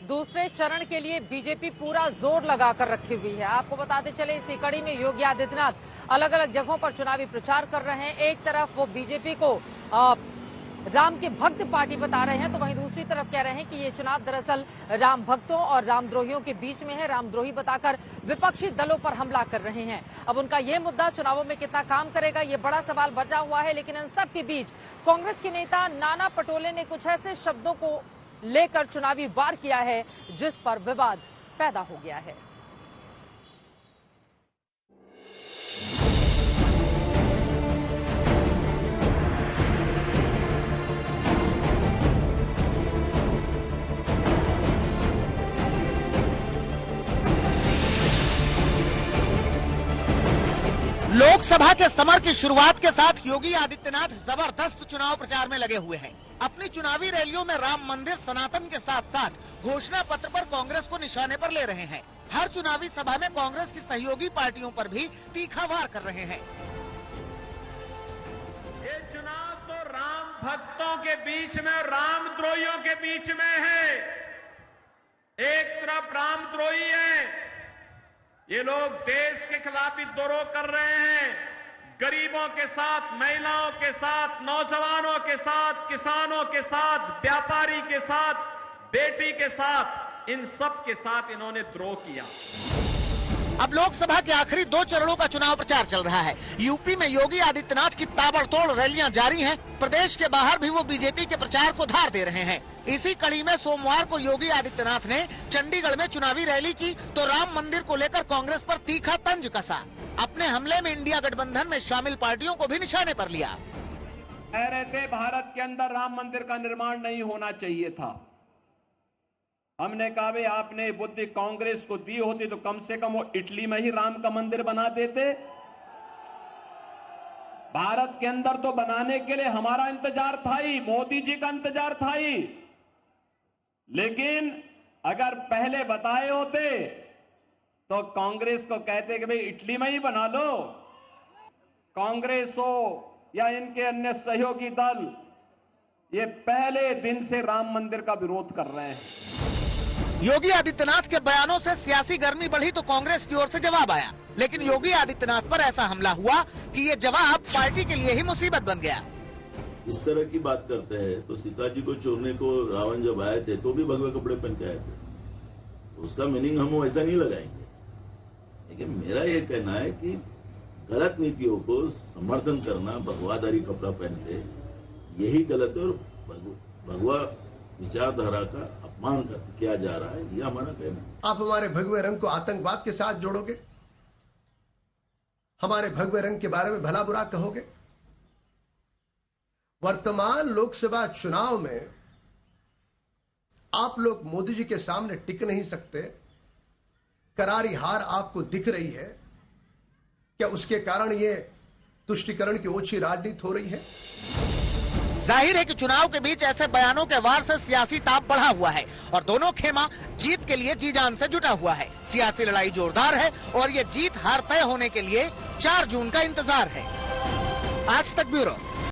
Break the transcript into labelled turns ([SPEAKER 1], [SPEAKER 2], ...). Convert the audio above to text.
[SPEAKER 1] दूसरे चरण के लिए बीजेपी पूरा जोर लगाकर रखी हुई है। आपको बताते चले, इसी कड़ी में योगी आदित्यनाथ अलग अलग जगहों पर चुनावी प्रचार कर रहे हैं। एक तरफ वो बीजेपी को राम के भक्त पार्टी बता रहे हैं, तो वहीं दूसरी तरफ कह रहे हैं कि ये चुनाव दरअसल राम भक्तों और रामद्रोहियों के बीच में है। रामद्रोही बताकर विपक्षी दलों पर हमला कर रहे हैं। अब उनका ये मुद्दा चुनावों में कितना काम करेगा, ये बड़ा सवाल बचा हुआ है। लेकिन इन सब के बीच कांग्रेस के नेता नाना पटोले ने कुछ ऐसे शब्दों को लेकर चुनावी वार किया है जिस पर विवाद पैदा हो गया है।
[SPEAKER 2] लोकसभा के समर की शुरुआत के साथ योगी आदित्यनाथ जबरदस्त चुनाव प्रचार में लगे हुए हैं। अपनी चुनावी रैलियों में राम मंदिर, सनातन के साथ साथ घोषणा पत्र पर कांग्रेस को निशाने पर ले रहे हैं। हर चुनावी सभा में कांग्रेस की सहयोगी पार्टियों पर भी तीखा वार कर रहे हैं।
[SPEAKER 3] ये चुनाव तो राम भक्तों के बीच में, रामद्रोहियों के बीच में है। एक तरफ रामद्रोही है, ये लोग देश के खिलाफ विद्रोह कर रहे हैं। गरीबों के साथ, महिलाओं के साथ, नौजवानों के साथ, किसानों के साथ, व्यापारी के साथ, बेटी के साथ, इन सब के साथ इन्होंने द्रोह किया।
[SPEAKER 2] अब लोकसभा के आखिरी 2 चरणों का चुनाव प्रचार चल रहा है। यूपी में योगी आदित्यनाथ की ताबड़तोड़ रैलियां जारी हैं। प्रदेश के बाहर भी वो बीजेपी के प्रचार को धार दे रहे हैं। इसी कड़ी में सोमवार को योगी आदित्यनाथ ने चंडीगढ़ में चुनावी रैली की तो राम मंदिर को लेकर कांग्रेस पर तीखा तंज कसा। अपने हमले में इंडिया गठबंधन में शामिल पार्टियों को भी निशाने पर लिया।
[SPEAKER 3] कह रहे थे भारत के अंदर राम मंदिर का निर्माण नहीं होना चाहिए था। हमने कहा भाई आपने बुद्धि कांग्रेस को दी होती तो कम से कम वो इटली में ही राम का मंदिर बना देते। भारत के अंदर तो बनाने के लिए हमारा इंतजार था ही, मोदी जी का इंतजार था ही। लेकिन अगर पहले बताए होते तो कांग्रेस को कहते कि भाई इटली में ही बना लो। कांग्रेस हो या इनके अन्य सहयोगी दल, ये पहले दिन से राम मंदिर का विरोध कर रहे हैं।
[SPEAKER 2] योगी आदित्यनाथ के बयानों से सियासी गर्मी बढ़ी तो कांग्रेस की ओर से जवाब आया। लेकिन योगी आदित्यनाथ पर ऐसा हमला हुआ कि ये जवाब पार्टी के लिए ही मुसीबत बन गया।
[SPEAKER 4] इस तरह की बात करते हैं तो सीता जी को चोरने को रावण जब आए थे तो भी भगवे कपड़े पहन के आए थे, तो उसका मीनिंग हम वैसा नहीं लगाएंगे। लेकिन मेरा ये कहना है कि गलत नीतियों को समर्थन करना, भगवाधारी कपड़ा पहन के, यही गलत है और भगवा विचारधारा का अपमान किया जा रहा है, यह हमारा कहना है।
[SPEAKER 5] आप हमारे भगवे रंग को आतंकवाद के साथ जोड़ोगे, हमारे भगवे रंग के बारे में भला बुरा कहोगे। वर्तमान लोकसभा चुनाव में आप लोग मोदी जी के सामने टिक नहीं सकते। करारी हार आपको दिख रही है क्या? उसके कारण ये तुष्टीकरण की ओछी राजनीति हो रही है।
[SPEAKER 2] जाहिर है कि चुनाव के बीच ऐसे बयानों के वार से सियासी ताप बढ़ा हुआ है और दोनों खेमा जीत के लिए जी जान से जुटा हुआ है। सियासी लड़ाई जोरदार है और ये जीत हार तय होने के लिए 4 जून का इंतजार है। आज तक ब्यूरो।